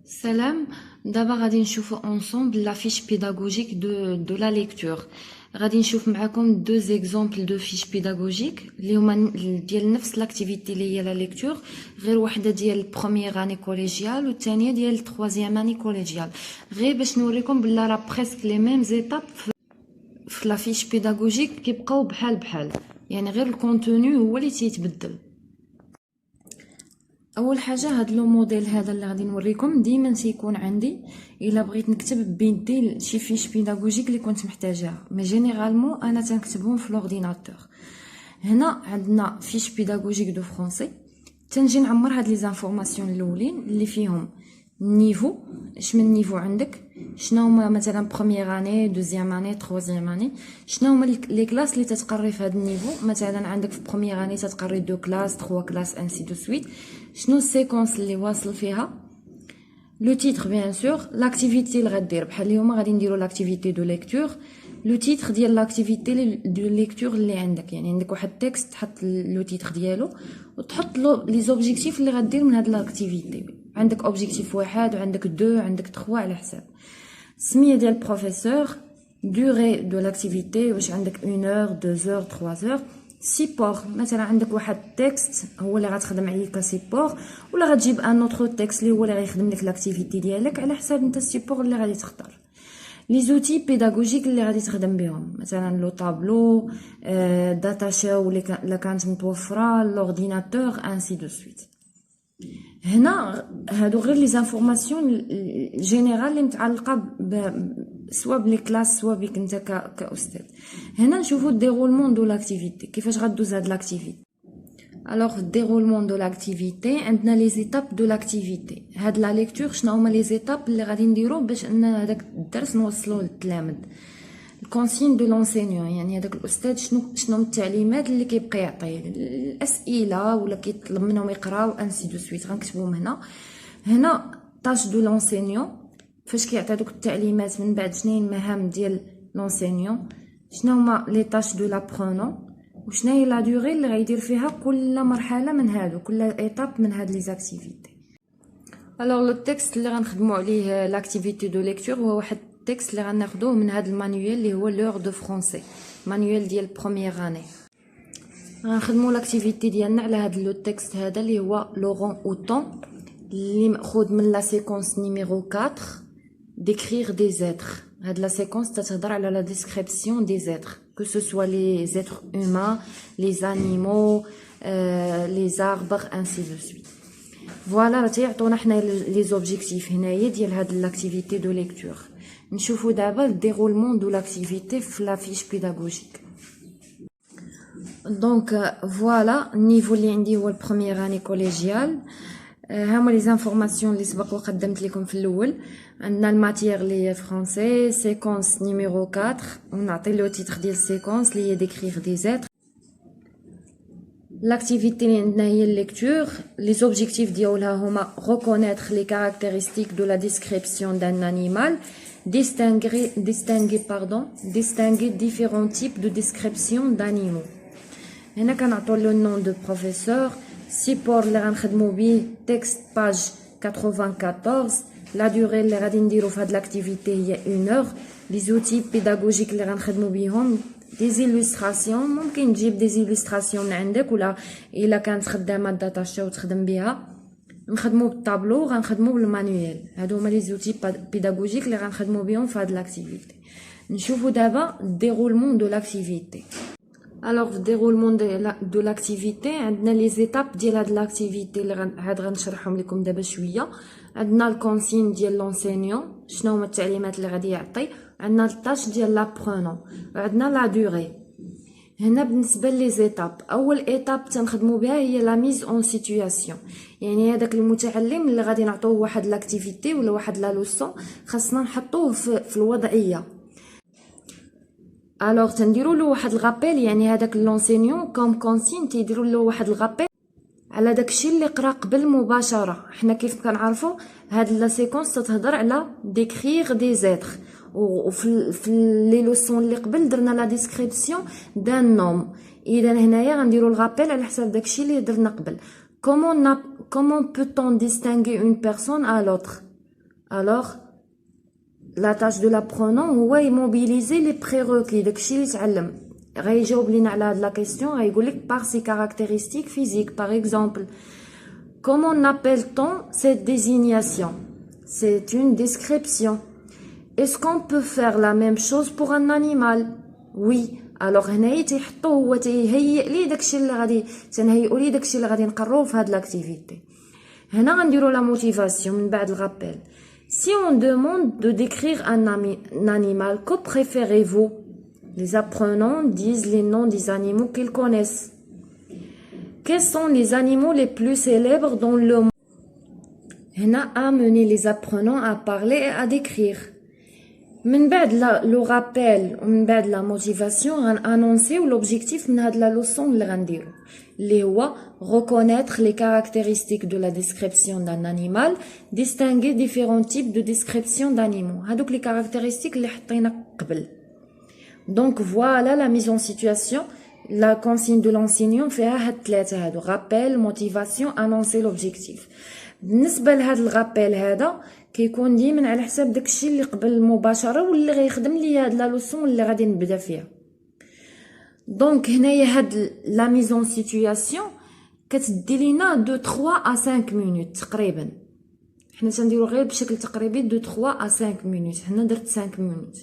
Salam, d'abord غادي نشوفوا ensemble la fiche pédagogique de la lecture. غادي نشوف معكم deux exemples de fiches pédagogiques اللي هما ديال نفس l'activité اللي هي la lecture، غير وحده ديال première année collégiale والثانيه ديال troisième année collégiale. غير باش نوريكم بلا راه presque les mêmes étapes في la fiche pédagogique كيبقاو بحال يعني غير الكونتوني هو اللي تيتبدل. اول حاجه هاد لو موديل هذا اللي غادي نوريكم ديما تيكون عندي الا بغيت نكتب بيدي شي فيش بيداغوجيك اللي كنت محتاجاها، مي جينيرالمون انا تنكتبهم في لورديناتور. هنا عندنا فيش بيداغوجيك دو فرونسي، تنجي نعمر هاد لي زانفورماسيون الاولين اللي فيهم نيفو، من نيفو عندك، شنو هما مثلا بروميير اني، دوزيام اني، تروزيام اني، شنو هما لي كلاس اللي تتقري في هذا النيفو. مثلا عندك في بروميير اني تتقري 2 كلاس 3 كلاس انسي دو سويت. شنو السيكونس اللي واصل فيها، لو تيتر بيان سور، لاكتيفيتي اللي غدير بحال اليوم غادي نديرو لاكتيفيتي دو ليكتور، لو تيتر ديال لاكتيفيتي دو ليكتور اللي عندك، يعني عندك واحد تكست تحط لو تيتر ديالو وتحط لي زوبجيكتيف اللي غدير من هاد لاكتيفيتي. عندك اوبجيكتيف واحد وعندك 2 عندك 3 على حساب. سميه ديال البروفيسور، دوغي دو لاكتيفيتي واش عندك 1 اور 2 اور 3 اور. سيبور مثلا عندك واحد تكست هو اللي غتخدم عليه كسيبور، ولا غتجيب ان اوتر تكست اللي هو اللي غيخدم لك لاكتيفيتي ديالك على حساب انت السيبور اللي غادي تختار. لي زوتي بيداغوجيك اللي غادي تخدم بهم مثلا لو طابلو، داتا شو اللي كانت متوفره، لورديناتور انسي دو سويت. هنا هادو غير لي زانفورماسيون جينيرال اللي متعلقه سوا بلي كلاس سوا بك انت كاستاذ. هنا نشوفوا الديرولمون دو لاكتيفيتي، كيفاش غدوز هاد لاكتيفيتي. الوغ الديرولمون دو لاكتيفيتي عندنا لي زيتاب دو لاكتيفيتي. هاد لا ليكتور شنو هما لي زيتاب اللي غادي نديرو باش ان هذاك الدرس نوصلوه للتلاميذ. الكونسين دو لونسينيون يعني هذاك الاستاذ شنو التعليمات اللي كيبقى يعطي، الاسئله ولا كيطلب منهم يقراو انسي دو سويت غنكتبوهم هنا. هنا طاش دو لونسينيون، فاش كيعطي دوك التعليمات من بعد شنو هي المهام ديال لونسينيون، شنو هما لي طاش دو لابرونون، وشنو هي لا دوغي اللي غيدير فيها كل مرحله من هادو، كل ايطاب من هاد لي زاكتيفيتي. الوغ لو تكست اللي غنخدمو عليه لاكتيفيتي دو ليكتور هو واحد التكست اللي غناخدوه من هاد المانيوال اللي هو لور دو فرونسي، مانيوال ديال بروميير اني. غنخدمو لاكتيفيتي ديالنا على هاد لو تكست هذا اللي هو لورون اوتون، اللي ماخوذ من لا سيكونس نيميرو 4 d'écrire des êtres. هاد لا سيكونس تتهضر على لا ديسكريبسيون دي زيتر، que ce soit les êtres humains, les animaux, les arbres ainsi de suite. فوالا راه تيعطونا حنا لي زوبجيكتيف هنايا ديال هاد لاكتيفيتي دو ليكتور. نشوفوا دابا الديرولمون دو لاكتيفيتي في لا فيش بيداغوجيك. دونك فوالا النيفو اللي عندي هو البروميير اني كوليجيال. هما لي زانفورماسيون اللي سبق وقدمت لكم في الاول. عندنا الماتيير اللي هي فرونسي، سيكونس نيميرو 4 ونعطي لو تيتر ديال السيكونس اللي هي ديكريغ دي زيتر. لاكتيفيتي اللي عندنا هي الليكتور، لي زوبجيكتيف ديالها هما reconnaître les caractéristiques de la description d'un animal, distinguer différents types de description d'animaux. هنا كنعطيو لو نون دو بروفيسور، سيبور اللي غنخدمو بيه تكست باج 94، لا دوغي اللي غادي نديرو في هاد لاكتيفيتي هي 1 اور، لي زوتي بيداغوجيك اللي غنخدمو بيهم دي زيلوستراسيون، ممكن تجيب دي زيلوستراسيون من عندك ولا الا كانت خدامه داتا شو تخدم بها. نخدمو بالطابلو غنخدمو بالمانيوال، هادو هما لي زوتي بيداغوجيك اللي غنخدمو بهم في هاد لاكتيفيتي. نشوفو دابا الديرولمون دو لاكتيفيتي. الوغ في الديرولمون دو لاكتيفيتي عندنا لي زيتاب ديال هاد لاكتيفيتي اللي غنشرحهم لكم دابا شويه. عندنا الكونسين ديال لونسينيون، شنو هما التعليمات اللي غادي يعطي، عندنا الطاش ديال لابرونون، وعندنا لا دوغي. هنا بالنسبه لي زيتاب، اول ايتاب تنخدموا بها هي لا ميز اون سيتوياسيون، يعني هذاك المتعلم اللي غادي نعطوه واحد لاكتيفيتي ولا واحد لا لوسون خاصنا نحطوه في الوضعيه. الوغ تنديروا له واحد الغابيل، يعني هذاك لونسينيون كوم كونسين تيديروا له واحد الغابيل على داكشي اللي قرا قبل مباشره. حنا كيف كنعرفوا هاد لا سيكونس تتهضر على ديكريغ دي زيتر، وفي لي لوسون اللي قبل درنا لا ديسكريبسيون دان نوم. اذا هنايا غنديروا الغابيل على حساب داكشي اللي درنا قبل. comment peut-on distinguer une personne à l'autre. Alors la tâche de l'apprenant هو immobiliser les prérequis داكشي اللي تعلم. غيجاوب لينا على هاد لا كيسيون غيقول لك par ses caractéristiques physiques. Par exemple, comment appelle-t-on cette désignation? C'est une description. Est-ce qu'on peut faire la même chose pour un animal? Oui. alors هنايا تيحطو هو تيهيئ لي داكشي اللي غادي تنهيئوا لي داكشي اللي غادي نقراوه في هاد لاكتيفيتي. هنا غنديروا لا موتيفاسيون من بعد الغابيل. Si on demande de décrire un animal, que préférez-vous? Les apprenants disent les noms des animaux qu'ils connaissent. Quels sont les animaux les plus célèbres dans le monde? هنا amener les apprenants à parler et à décrire. من بعد لو رابيل ومن بعد لا موتيفاسيون غنانونسيو l'objectif من هاد لا لوسون اللي غنديرو اللي هو reconnaître les caractéristiques de la description d'un animal, distinguer différents types de description d'animaux. هادوك les caractéristiques اللي حطينا قبل. Donc voilà la mise en situation. La consigne de l'enseignant فيها هاد الثلاثه هادو rappel, motivation, annoncer l'objectif. بالنسبه لهاد الغابيل هذا كيكون ديما على حساب داكشي اللي قبل المباشره واللي غيخدم لي هاد لا لوسون اللي غادي نبدا فيها. دونك هنايا هاد لا ميزون سيتوياسيون كتدي لينا دو 3 ا 5 مينوت تقريبا. حنا تنديرو غير بشكل تقريبي دو 3 ا 5 مينوت. هنا درت 5 مينوت.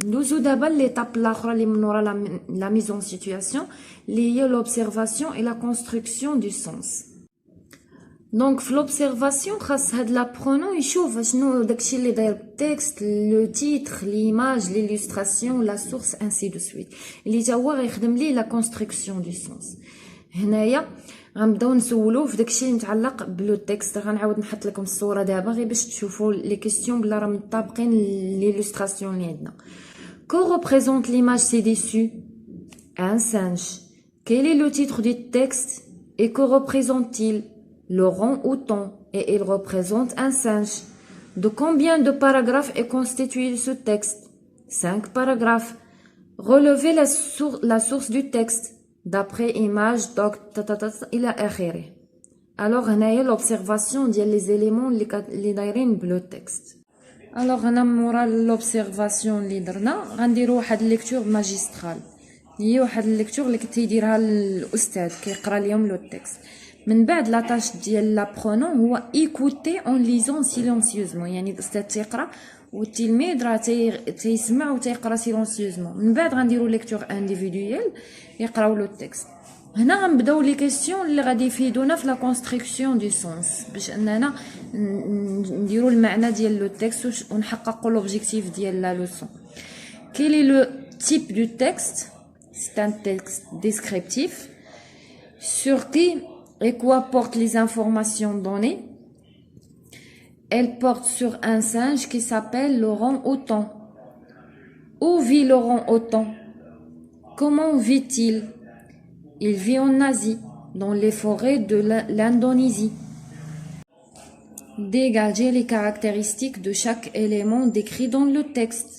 ندوزو دابا ليطاب الاخرى اللي من ورا لا ميزون سيتوياسيون اللي هي لوبسيرفاسيون اي لا كونستركسيون دو سونس. دونك في لوبسيرفاسيون خاص هاد لابرونون يشوف شنو داكشي اللي داير بالتكست، لو تيتر، ليماج، ليلوستراسيون، لا سورس انسي دو سويت اللي تا هو غيخدم ليه لا كونستركسيون دو سونس. هنايا غنبداو نسولو في داكشي اللي متعلق بلو تكست. غنعاود نحط لكم الصوره دابا غير باش تشوفوا لي كيسيون بلا راه مطابقين ليلوستراسيون اللي عندنا. Que représente l'image ci-dessus? Un singe. Quel est le titre du texte et que représente-t-il? L'orang-outan, et il représente un singe. De combien de paragraphes est constitué ce texte? 5 paragraphes. Relevez la source du texte d'après image doc إلى آخره. Alors هنايا l'observation ديال les éléments اللي دايرين بلو تكست. alors هنا مورا لوبسيرفاسيون اللي درنا غنديروا واحد ليكتور ماجسترال. هي واحد الليكتور اللي كيديرها الاستاذ كيقرا لهم لو تكست. من بعد لا تاش ديال لابرونون هو ايكوتي اون ليزون سيلونسيوزمون. يعني الاستاذ تيقرا والتلميذ راه تيسمع وتيقرا سيلونسيوزمون. من بعد غنديروا ليكتور انديفيدويل يقراو لو تكست. هنا غنبداو لي كيسيون اللي غادي يفيدونا في لا كونستركسيون دو سونس باش اننا نديروا المعنى ديال لو تكست ونحققوا لوبجيكتيف ديال لا لوسون. Quel est le type du texte? C'est un texte descriptif. Sur qui et quoi portent les informations données? Elle porte sur un singe qui s'appelle l'orang-outan. Où vit l'orang-outan? Comment vit-il? Il vit en Asie, dans les forêts de l'Indonésie. Dégagez les caractéristiques de chaque élément décrit dans le texte.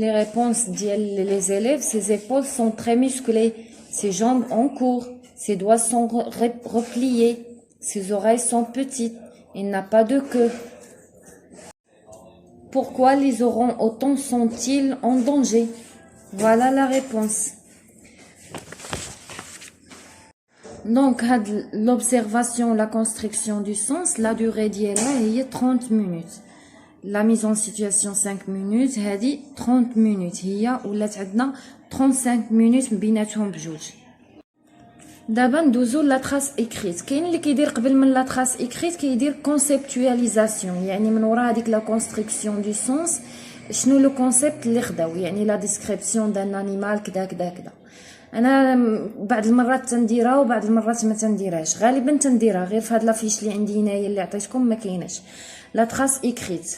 Les réponses des élèves: ses épaules sont très musclées, ses jambes en court, ses doigts sont repliés, ses oreilles sont petites, il n'a pas de queue. Pourquoi les orangs-outans sont-ils en danger? Voilà la réponse. Donc l'observation, la construction du sens, la durée ديالها هي 30 minutes. La mise en situation 5 minutes. هذه 30 minutes هي ولات عندنا 35 minutes بيناتهم بجوج. دابا ندوزو لا تراس اكريت. كاين اللي كيدير قبل من لا تراس اكريت كيدير كونسيبتواليزاسيون، يعني من وراء هذيك لا كونستركسيون دو سونس شنو لو كونسيبت اللي خداو، يعني لا ديسكريبسيون دان انيمال كذا كذا كذا. انا بعض المرات تنديرها وبعض المرات ما تنديرهاش. غالبا تنديرها غير في هاد لافيش اللي عندي هنايا اللي عطيتكم ما كايناش لا تراس اكريت.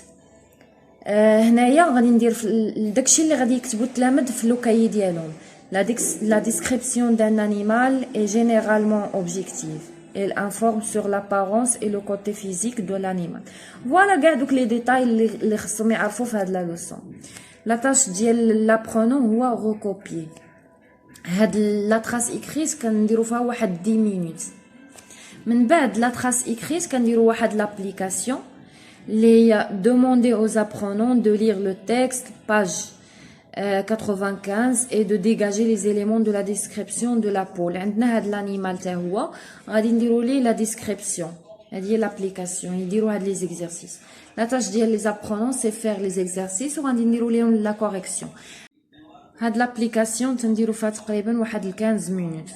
هنايا غادي ندير داكشي اللي غادي يكتبوا التلاميذ في لوكاي ديالهم. La description d'un animal est généralement objective. Elle informe sur l'apparence et le côté physique de l'animal. Voilà كاع دوك لي ديتاي اللي خصهم يعرفوا في هاد لا لوسون. لا تاش ديال لابرونون هو ريكوبيي. هاد لا تراس اكريت كنديروا فيها واحد 10 مينوت. من بعد لا تراس اكريت كنديروا واحد لابليكاسيون Les demander aux apprenants de lire le texte, page 95, et de dégager les éléments de la description de la peau. عندنا هاد l'animal تا هو غادي نديرو ليه la description. هذه هي l'application. يديروا هاد les exercices. La tâche ديال les apprenants c'est faire les exercices وغادي نديرو ليهم la correction. هاد l'application تنديرو فيها تقريبا واحد 15 minutes.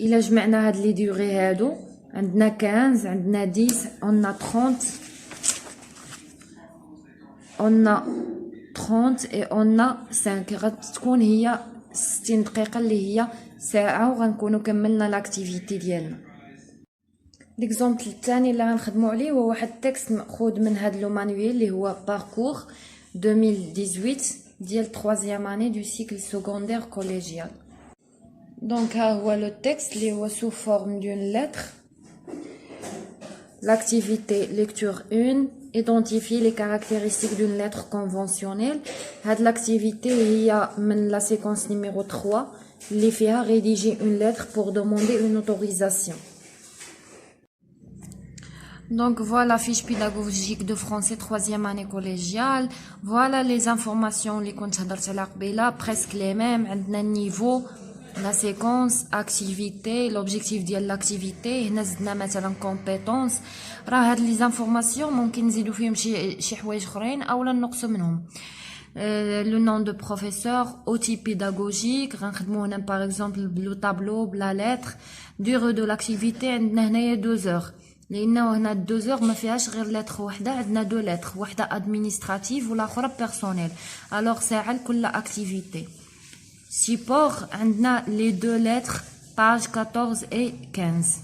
إلا جمعنا هاد لي ديوغي هادو عندنا 15 عندنا 10 on a 30 on a 30 et on a 5 غتكون هي 60 دقيقة اللي هي ساعة وغنكونو كملنا لاكتيفيتي ديالنا. ليكزامبل الثاني اللي غنخدمو عليه هو واحد التكست ماخود من هاد لو مانويل اللي هو باركور 2018 ديال 3e année du cycle secondaire collégial. Donc ها هو لو تكست اللي هو sous forme d'une lettre. L'activité lecture 1, identifier les caractéristiques d'une lettre conventionnelle. Cette l'activité est la séquence numéro 3, les faire rédiger une lettre pour demander une autorisation. Donc voilà la fiche pédagogique de français 3e année collégiale. Voilà les informations les là, presque les mêmes. Un niveau, la séquence, activité, l'objectif de l'activité, هنا مثلا compétences. راه هاد les informations ممكن نزيدو فيهم شي حوايج اخرين اولا نقصوا منهم. Le nom de professeur, outil pédagogique, غنخدمو هنا par exemple le tableau, la lettre, durée de l'activité عندنا هنايا 2 heures. لانه هنا 2 heures ما فيهاش غير lettre وحده عندنا 2 lettres وحده administrative والاخرى personnel. Alors ساعه لكل activité. Support عندنا les 2 lettres page 14 et 15.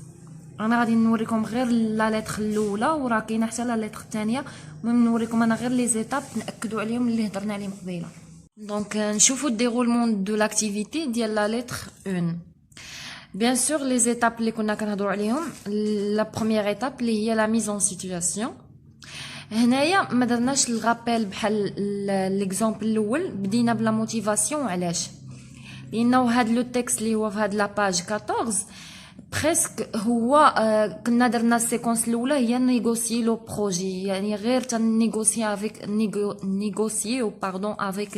انا غادي نوريكم غير لا لتر الاولى وراه كاينه حتى لا لتر الثانيه. المهم نوريكم انا غير لي زيتاب ناكدوا عليهم اللي هضرنا عليهم قبيله. دونك نشوفوا الديرولمون دو لاكتيفيتي ديال لا لتر 1. بيان سور لي زيتاب اللي كنا كنهضروا عليهم لا بروميير ايتاب اللي هي لا ميز اون سيتوياسيون. هنايا ما درناش الغابيل بحال ليكزامبل الاول بدينا بلا موتيفاسيون. علاش؟ لانه هاد لو تكست اللي هو في هاد لا باج 14 بريسك هو كنا درنا السيكونس الاولى هي نيغوسي لو بروجي يعني غير تنيغوسي افيك نيغوسيو باردون افيك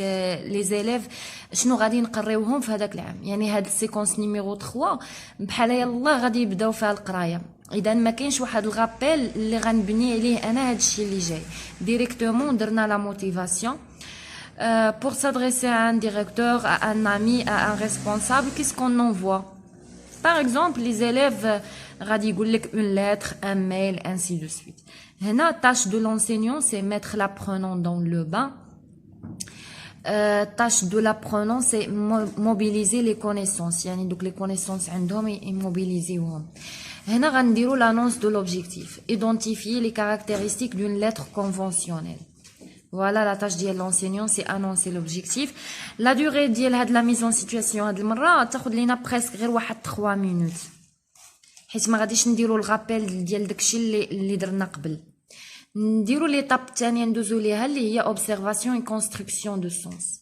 لي زيليف شنو غادي نقريوهم في هذاك العام. يعني هاد السيكونس نيميرو 3 بحال يلاه غادي يبداو فيها القرايه. اذا ما كاينش واحد الغابيل اللي غنبني عليه انا هاد الشيء اللي جاي ديريكتومون درنا لا موتيفاسيون. Pour s'adresser à un directeur, à un ami, à un responsable, qu'est-ce qu'on envoie? Par exemple, les élèves غادي يقول لك une lettre, un mail, ainsi de suite. هنا tâche de l'enseignant, c'est mettre l'apprenant dans le bain. Tâche de l'apprenant, c'est mobiliser les connaissances. يعني donc les connaissances عندهم immobiliser-هم. هنا غنديروا l'annonce de l'objectif. Identifier les caractéristiques d'une lettre conventionnelle. Voilà la tâche de l'enseignant, c'est annoncer l'objectif. La durée de la mise en situation هاد المره تاخذ لينا presque غير واحد 3 minutes. حيت ما غاديش نديروا الغابيل ديال داكشي اللي درنا قبل. نديروا ليطاب الثانيه ندوزو ليها اللي هي observation et construction de sens.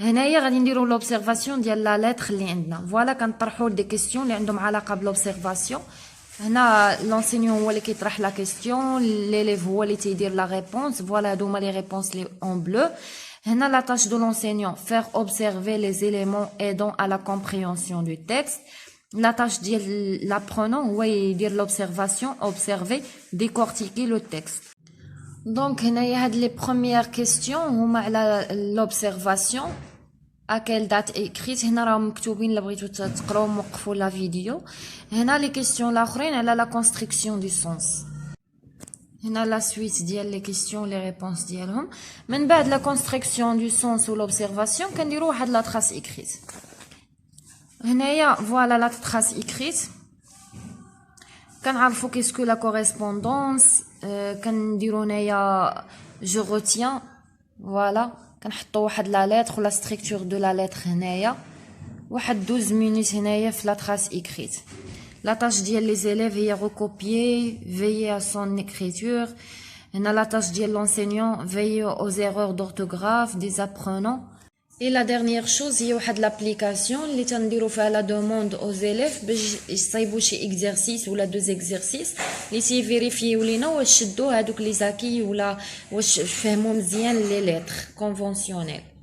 هنايا غادي نديروا لوبسيرفاسيون ديال لا لتر اللي عندنا. فوالا كنطرحوا دي كيسيون اللي عندهم علاقه بلوبسيرفاسيون. هنا لونسينيون هو اللي كيطرح لا كيسيون، ليليف هو اللي تيدير لا ريبونس. فوالا هادوما لي ريبونس لي اون بلو. هنا لا tâche de l'enseignant faire observer les éléments aidant à la compréhension du texte. La tâche ديال l'apprenant هو يدير l'observation, observer, décortiquer le texte. Donc هنايا هاد لي premières questions هما على l'observation. À quelle date écrite? هنا راهم مكتوبين اللي بغيتو تقراوهم وقفوا لا فيديو. هنا لي كيسيون الاخرين على لا كونستركسيون دو سونس. هنا لا سويت ديال لي كيسيون لي ريبونس ديالهم. من بعد لا كونستركسيون دو سونس و لوبسيرفاسيون كنديروا واحد لا تراس اكريت. هنايا فوالا لا تراس اكريت كنعرفوا كيسكو لا كوريسبوندونس. كنديروا هنايا جو روتيان. فوالا كنحطوا واحد لا لتر ولا ستركتور دو لا لتر هنايا واحد 12 مينوت هنايا في لا تراس اكريت. لا تاش ديال لي زيليف هي recopier, veiller à son écriture. هنا لا تاش ديال l'enseignant, veiller aux erreurs d'orthographe des apprenants. Et la dernière chose, il y a l'application اللي تنديروا فيها la demande aux élèves باش يصايبوا شي exercice ولا deux exercices اللي تيفيريفيو لينا واش شدوا هذوك لي زاكي ولا واش فهموا مزيان لي lettres conventionnelles.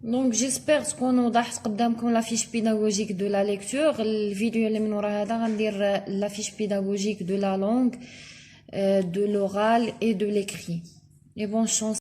Donc j'espère تكون وضحت قدامكم la fiche pédagogique de la lecture. الفيديو اللي من ورا هذا غندير la fiche pédagogique de la langue, de l'oral et de l'écrit. Et bonne chance.